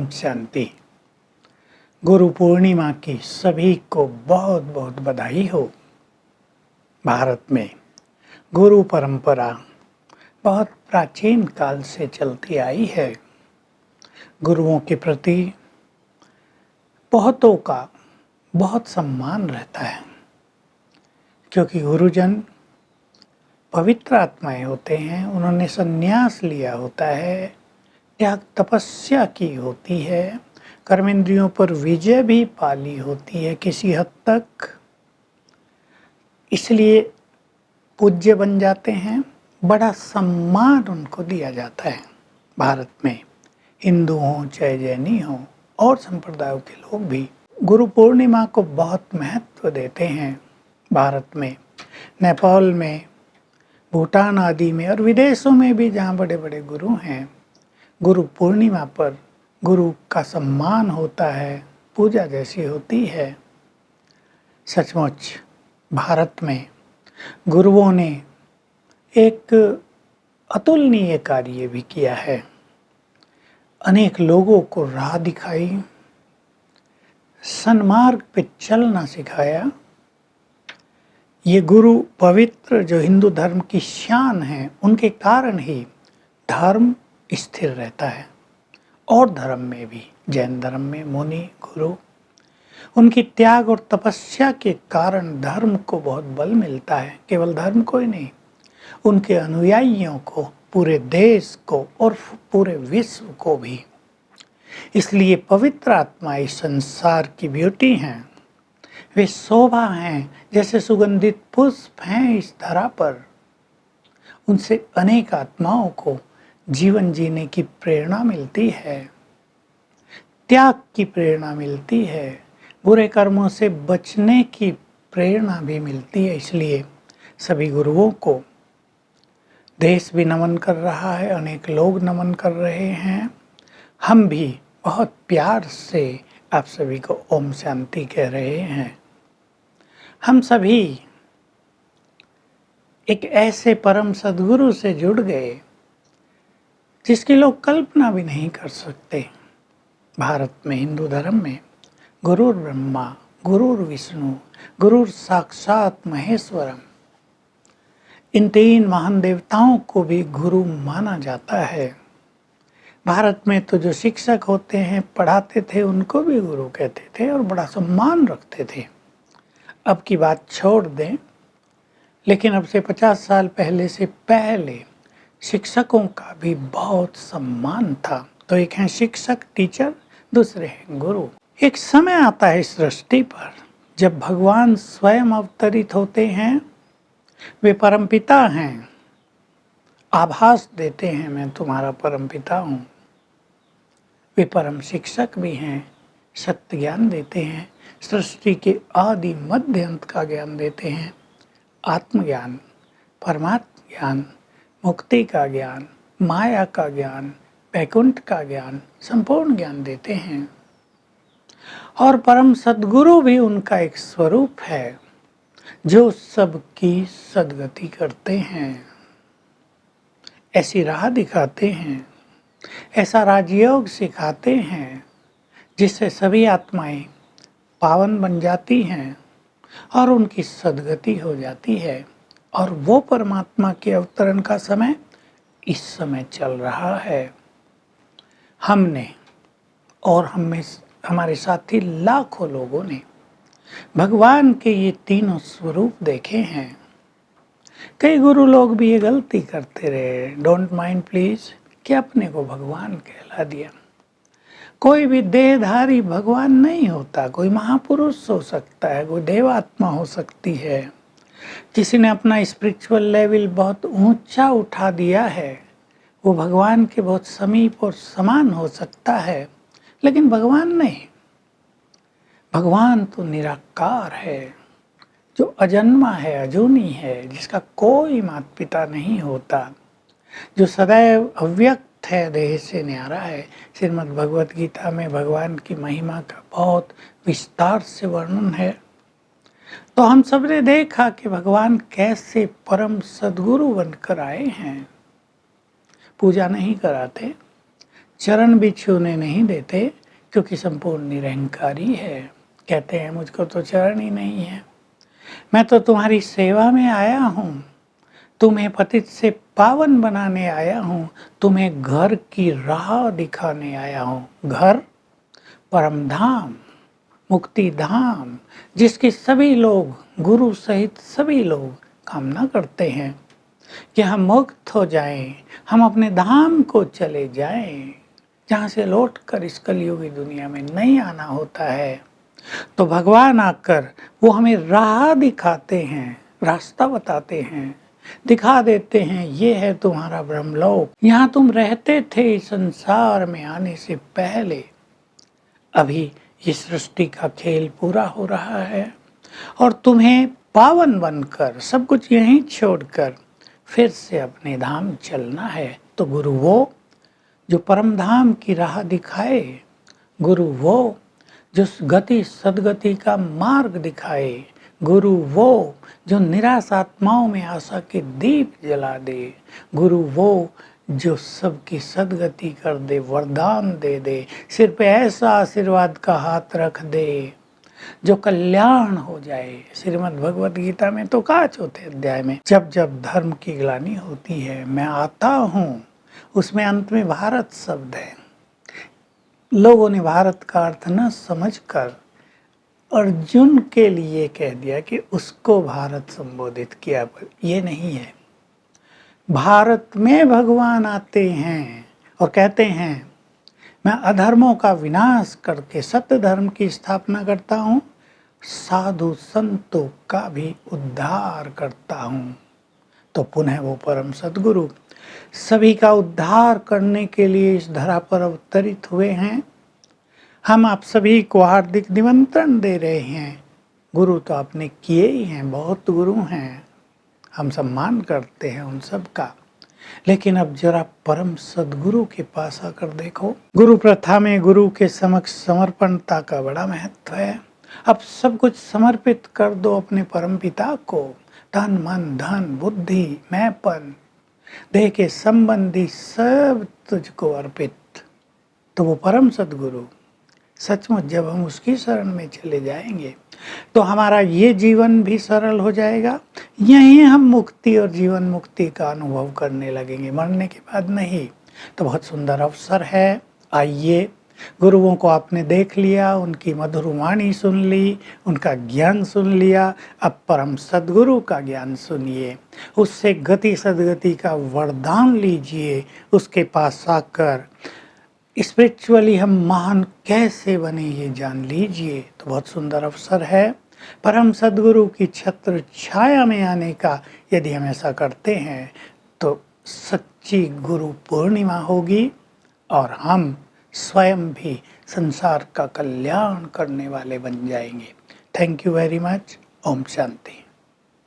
ओम शांति। गुरु पूर्णिमा की सभी को बहुत बहुत बधाई हो। भारत में गुरु परंपरा बहुत प्राचीन काल से चलती आई है। गुरुओं के प्रति बहुतों का बहुत सम्मान रहता है, क्योंकि गुरुजन पवित्र आत्माएं होते हैं। उन्होंने संन्यास लिया होता है, त्याग तपस्या की होती है, कर्मेंद्रियों पर विजय भी पाली होती है किसी हद तक, इसलिए पूज्य बन जाते हैं। बड़ा सम्मान उनको दिया जाता है। भारत में हिंदू हों चाहे जैनी हों और संप्रदायों के लोग भी गुरु पूर्णिमा को बहुत महत्व देते हैं। भारत में, नेपाल में, भूटान आदि में और विदेशों में भी जहाँ बड़े बड़े गुरु हैं, गुरु पूर्णिमा पर गुरु का सम्मान होता है, पूजा जैसी होती है। सचमुच भारत में गुरुओं ने एक अतुलनीय कार्य भी किया है। अनेक लोगों को राह दिखाई, सन्मार्ग पे चलना सिखाया। ये गुरु पवित्र जो हिंदू धर्म की शान है, उनके कारण ही धर्म स्थिर रहता है। और धर्म में भी, जैन धर्म में मुनि गुरु, उनकी त्याग और तपस्या के कारण धर्म को बहुत बल मिलता है। केवल धर्म को ही नहीं, उनके अनुयायियों को, पूरे देश को और पूरे विश्व को भी। इसलिए पवित्र आत्मा इस संसार की ब्यूटी हैं, वे शोभा हैं, जैसे सुगंधित पुष्प हैं इस धरा पर। उनसे अनेक आत्माओं को जीवन जीने की प्रेरणा मिलती है, त्याग की प्रेरणा मिलती है, बुरे कर्मों से बचने की प्रेरणा भी मिलती है। इसलिए सभी गुरुओं को देश भी नमन कर रहा है, अनेक लोग नमन कर रहे हैं। हम भी बहुत प्यार से आप सभी को ओम शांति कह रहे हैं। हम सभी एक ऐसे परम सद्गुरु से जुड़ गए जिसकी लोग कल्पना भी नहीं कर सकते। भारत में, हिंदू धर्म में गुरुर ब्रह्मा, गुरुर विष्णु, गुरुर साक्षात महेश्वरम, इन तीन महान देवताओं को भी गुरु माना जाता है। भारत में तो जो शिक्षक होते हैं, पढ़ाते थे, उनको भी गुरु कहते थे और बड़ा सम्मान रखते थे। अब की बात छोड़ दें, लेकिन अब से 50 साल पहले से पहले शिक्षकों का भी बहुत सम्मान था। तो एक हैं शिक्षक, टीचर, दूसरे हैं गुरु। एक समय आता है सृष्टि पर जब भगवान स्वयं अवतरित होते हैं। वे परमपिता हैं, आभास देते हैं मैं तुम्हारा परमपिता हूँ। वे परम शिक्षक भी हैं, सत्य ज्ञान देते हैं, सृष्टि के आदि मध्य अंत का ज्ञान देते हैं, आत्मज्ञान, परमात्म ज्ञान, मुक्ति का ज्ञान, माया का ज्ञान, वैकुंठ का ज्ञान, संपूर्ण ज्ञान देते हैं। और परम सद्गुरु भी उनका एक स्वरूप है जो सबकी सद्गति करते हैं, ऐसी राह दिखाते हैं, ऐसा राजयोग सिखाते हैं जिससे सभी आत्माएं पावन बन जाती हैं और उनकी सद्गति हो जाती है। और वो परमात्मा के अवतरण का समय इस समय चल रहा है। हमने और हमें हमारे साथी लाखों लोगों ने भगवान के ये तीनों स्वरूप देखे हैं। कई गुरु लोग भी ये गलती करते रहे, डोंट माइंड प्लीज, कि अपने को भगवान कहला दिया। कोई भी देहधारी भगवान नहीं होता। कोई महापुरुष हो सकता है, कोई देवात्मा हो सकती है, किसी ने अपना स्पिरिचुअल लेवल बहुत ऊंचा उठा दिया है, वो भगवान के बहुत समीप और समान हो सकता है, लेकिन भगवान नहीं। भगवान तो निराकार है, जो अजन्मा है, अजूनी है, जिसका कोई माता पिता नहीं होता, जो सदैव अव्यक्त है, देह से न्यारा है। श्रीमद् भगवत गीता में भगवान की महिमा का बहुत विस्तार से वर्णन है। तो हम सब ने देखा कि भगवान कैसे परम सद्गुरु बनकर आए हैं। पूजा नहीं कराते, चरण भी छूने नहीं देते क्योंकि संपूर्ण निरहंकारी है। कहते हैं मुझको तो चरण ही नहीं है, मैं तो तुम्हारी सेवा में आया हूँ, तुम्हें पतित से पावन बनाने आया हूँ, तुम्हें घर की राह दिखाने आया हूँ। घर परम धाम, मुक्ति धाम, जिसकी सभी लोग, गुरु सहित सभी लोग कामना करते हैं कि हम मुक्त हो जाएं, हम अपने धाम को चले जाएं, जहाँ से लौटकर इस कलयुगी दुनिया में नहीं आना होता है। तो भगवान आकर वो हमें राह दिखाते हैं, रास्ता बताते हैं, दिखा देते हैं, ये है तुम्हारा ब्रह्मलोक, यहाँ तुम रहते थे इस संसार में आने से पहले। अभी ये सृष्टि का खेल पूरा हो रहा है और तुम्हें पावन बनकर सब कुछ यहीं छोड़कर फिर से अपने धाम चलना है। तो गुरु वो जो परम धाम की राह दिखाए, गुरु वो जो गति सदगति का मार्ग दिखाए, गुरु वो जो निराश आत्माओं में आशा के दीप जला दे, गुरु वो जो सबकी सदगति कर दे, वरदान दे दे, सिर पे ऐसा आशीर्वाद का हाथ रख दे जो कल्याण हो जाए। श्रीमद् भगवत गीता में तो कहा चौथे अध्याय में, जब जब धर्म की ग्लानि होती है मैं आता हूँ, उसमें अंत में भारत शब्द है। लोगों ने भारत का अर्थ न समझकर अर्जुन के लिए कह दिया कि उसको भारत संबोधित किया, पर ये नहीं है। भारत में भगवान आते हैं और कहते हैं मैं अधर्मों का विनाश करके सत्य धर्म की स्थापना करता हूँ, साधु संतों का भी उद्धार करता हूँ। तो पुनः वो परम सद्गुरु सभी का उद्धार करने के लिए इस धरा पर अवतरित हुए हैं। हम आप सभी को हार्दिक निमंत्रण दे रहे हैं। गुरु तो आपने किए ही हैं, बहुत गुरु हैं, हम सम्मान करते हैं उन सब का, लेकिन अब जरा परम सद्गुरु के पास आकर देखो। गुरु प्रथा में गुरु के समक्ष समर्पणता का बड़ा महत्व है। अब सब कुछ समर्पित कर दो अपने परम पिता को, तन मन धन बुद्धि मैंपन देह के संबंधी सब तुझको अर्पित। तो वो परम सद्गुरु सचमुच जब हम उसकी शरण में चले जाएंगे तो हमारा ये जीवन भी सरल हो जाएगा। यहीं हम मुक्ति और जीवन मुक्ति का अनुभव करने लगेंगे, मरने के बाद नहीं। तो बहुत सुंदर अवसर है। आइए, गुरुओं को आपने देख लिया, उनकी मधुर वाणी सुन ली, उनका ज्ञान सुन लिया, अब परम सद्गुरु का ज्ञान सुनिए, उससे गति सदगति का वरदान लीजिए। उसके पास आकर स्पिरिचुअली हम महान कैसे बने ये जान लीजिए। तो बहुत सुंदर अवसर है परम सद्गुरु की छत्र छाया में आने का। यदि हम ऐसा करते हैं तो सच्ची गुरु पूर्णिमा होगी और हम स्वयं भी संसार का कल्याण करने वाले बन जाएंगे। Thank you very much. Om Shanti.